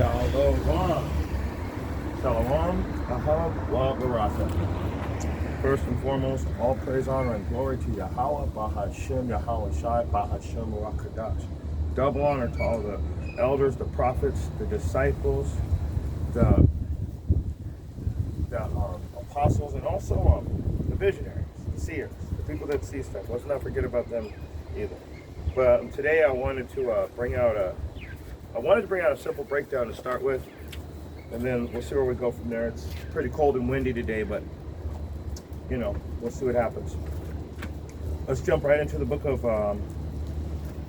Shalom. Shalom. Ahab wa Baraka. First and foremost, all praise, honor, and glory to Yahweh, Bahashem, Yahweh Shai, Bahashem, Rakadash. Double honor to all the elders, the prophets, the disciples, the apostles, and also the visionaries, the seers, the people that see stuff. Let's not forget about them either. But today I wanted to bring out a simple breakdown to start with, and then we'll see where we go from there. It's pretty cold and windy today, but you know, we'll see what happens. Let's jump right into the book of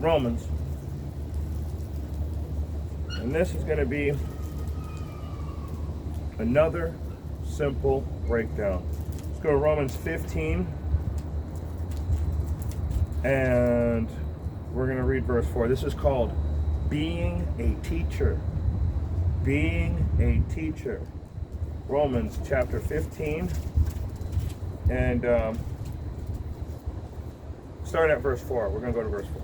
Romans, and this is going to be another simple breakdown. Let's go to Romans 15, and we're going to read verse 4. This is called Being a Teacher. Being a Teacher. Romans chapter 15, and starting at verse 4. We're going to go to verse 4.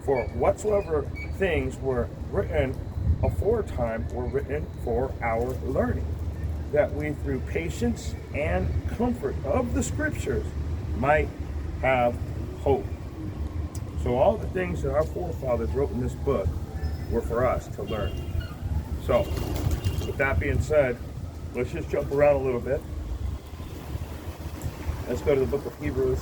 For whatsoever things were written aforetime were written for our learning, that we through patience and comfort of the scriptures might have hope. So all the things that our forefathers wrote in this book were for us to learn. So, with that being said, let's just jump around a little bit. Let's go to the book of Hebrews.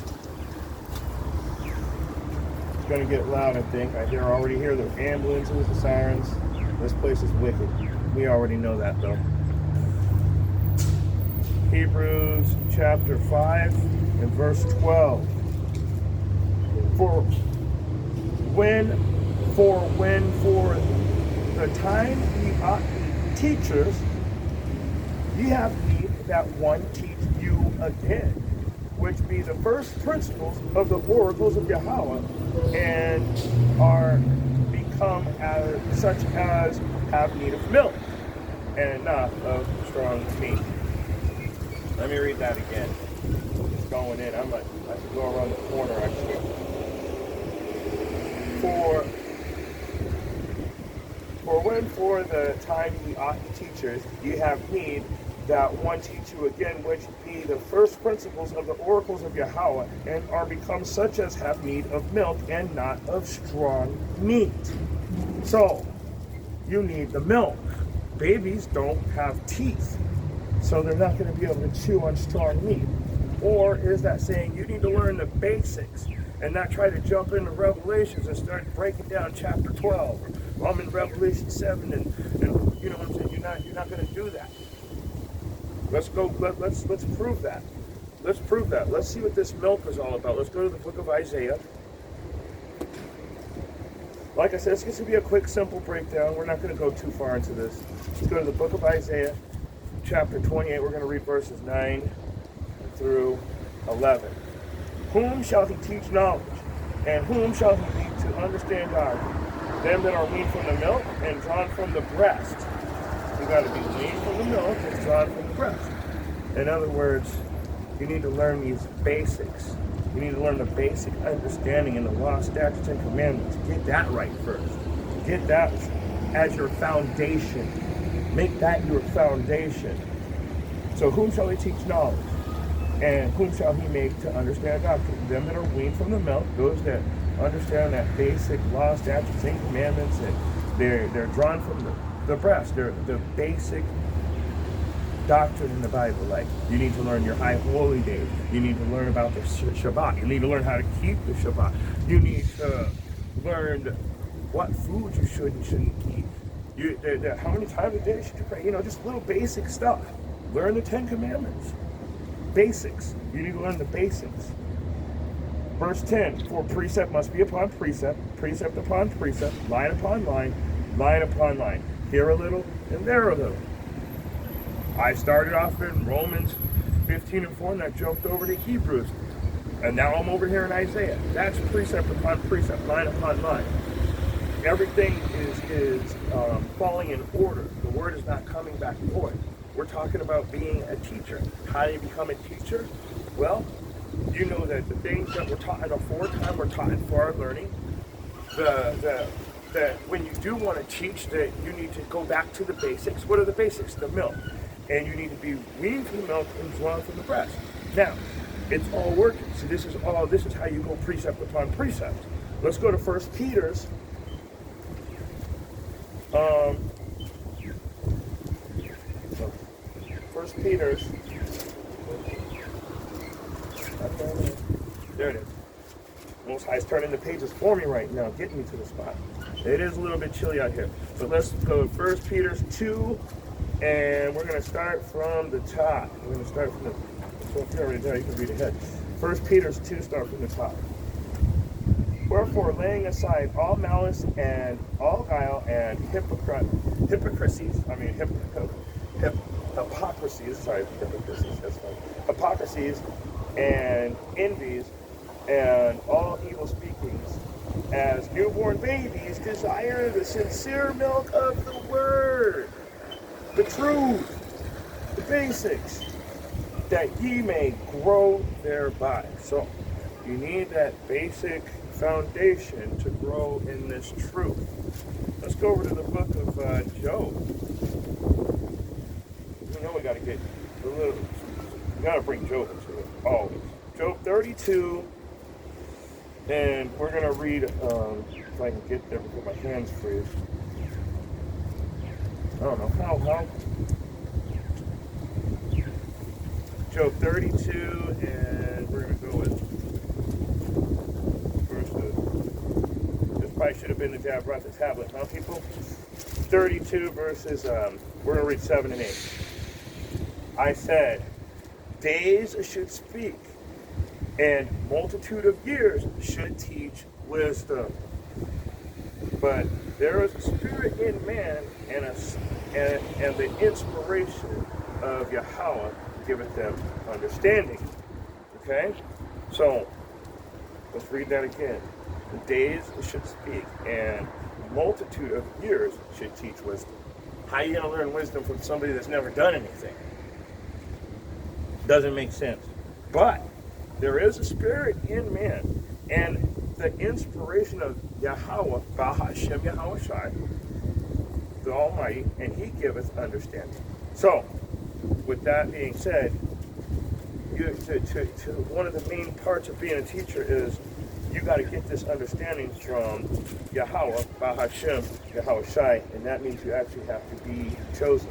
It's going to get loud, I think. I already hear the ambulances, the sirens. This place is wicked. We already know that, though. Hebrews chapter 5 and verse 12. For the time ye ought be teachers, ye have need that one teach you again, which be the first principles of the oracles of Yahweh, and are become as such as have need of milk, and not of strong meat. Let me read that again. It's going in. I should go around the corner actually. For the time ye ought teachers, ye have need that one teach you again, which be the first principles of the oracles of Yahweh, and are become such as have need of milk and not of strong meat. So, you need the milk. Babies don't have teeth, so they're not going to be able to chew on strong meat. Or is that saying you need to learn the basics and not try to jump into Revelations and start breaking down chapter 12? I'm in Revelation 7, and you know what I'm saying? You're not going to do that. Let's prove that. Let's prove that. Let's see what this milk is all about. Let's go to the book of Isaiah. Like I said, it's going to be a quick, simple breakdown. We're not going to go too far into this. Let's go to the book of Isaiah, chapter 28. We're going to read verses 9 through 11. Whom shall he teach knowledge? And whom shall he lead to understand doctrine? Them that are weaned from the milk and drawn from the breast. You got to be weaned from the milk and drawn from the breast. In other words, you need to learn these basics. You need to learn the basic understanding in the law, statutes, and commandments. Get that right first. Get that as your foundation. Make that your foundation. So whom shall he teach knowledge? And whom shall he make to understand doctrine? Them that are weaned from the milk, those that understand that basic law, statutes, and commandments, and they're drawn from the breast. They're the basic doctrine in the Bible. Like, you need to learn your high holy days. You need to learn about the Shabbat. You need to learn how to keep the Shabbat. You need to learn what food you should and shouldn't eat. How many times a day should you pray? You know, just little basic stuff. Learn the 10 Commandments. Basics. You need to learn the basics. Verse 10, for precept must be upon precept, precept upon precept, line upon line, line upon line. Here a little and there a little. I started off in Romans 15 and 4, and I jumped over to Hebrews. And now I'm over here in Isaiah. That's precept upon precept, line upon line. Everything is falling in order. The word is not coming back and forth. We're talking about being a teacher. How do you become a teacher? Well, you know that the things that were taught at aforetime were taught for our learning. The that when you do want to teach, that you need to go back to the basics. What are the basics? The milk. And you need to be weaned from the milk and drawn from the breast. Now, it's all working. So this is how you go precept upon precept. Let's go to 1 Peter's. First Peter's. There it is. Most High's turning the pages for me right now, getting me to the spot. It is a little bit chilly out here. So let's go 1 Peter's 2, and we're going to start from the top. We're going to start from the, so if you're already there, you can read ahead. 1 Peter's 2, start from the top. Wherefore, laying aside all malice and all guile and hypocrisies, and envies, and all evil speakings, as newborn babies desire the sincere milk of the word, the truth, the basics, that ye may grow thereby. So, you need that basic foundation to grow in this truth. Let's go over to the book of Job. We know we got to get a little, we got to bring Job into it, always. Job 32, and we're going to read, if I can get there before my hands freeze. I don't know how. Job 32, and we're going to go with verses. This probably should have been the day I brought the tablet, huh, people? 32 verses, we're going to read 7 and 8. I said, days should speak, and multitude of years should teach wisdom. But there is a spirit in man, and the inspiration of Yahweh giveth them understanding. Okay? So, let's read that again. The days should speak, and multitude of years should teach wisdom. How are you going to learn wisdom from somebody that's never done anything? Doesn't make sense. But there is a spirit in man, and the inspiration of Yahweh, Bahashem Yahweh Shai, the Almighty, and He giveth understanding. So, with that being said, one of the main parts of being a teacher is you got to get this understanding from Yahweh, Bahashem Yahweh Shai, and that means you actually have to be chosen.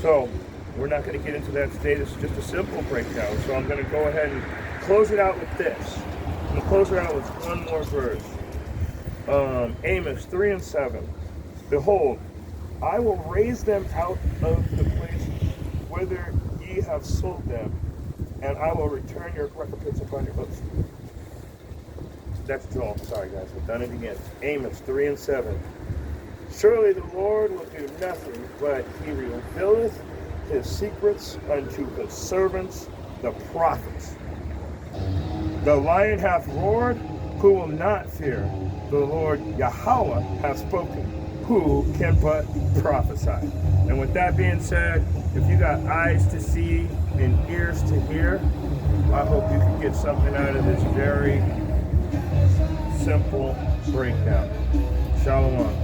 So, we're not going to get into that today. This is just a simple breakdown. So I'm going to go ahead and close it out with this. I'm going to close it out with one more verse. Amos 3 and 7. Behold, I will raise them out of the place whither ye have sold them, and I will return your recompense upon your books. That's Joel. Sorry, guys. I've done it again. Amos 3 and 7. Surely the Lord will do nothing, but He revealeth His secrets unto His servants, the prophets. The lion hath roared, who will not fear? The Lord Yahweh hath spoken, who can but prophesy? And with that being said, if you got eyes to see and ears to hear, I hope you can get something out of this very simple breakdown. Shalom.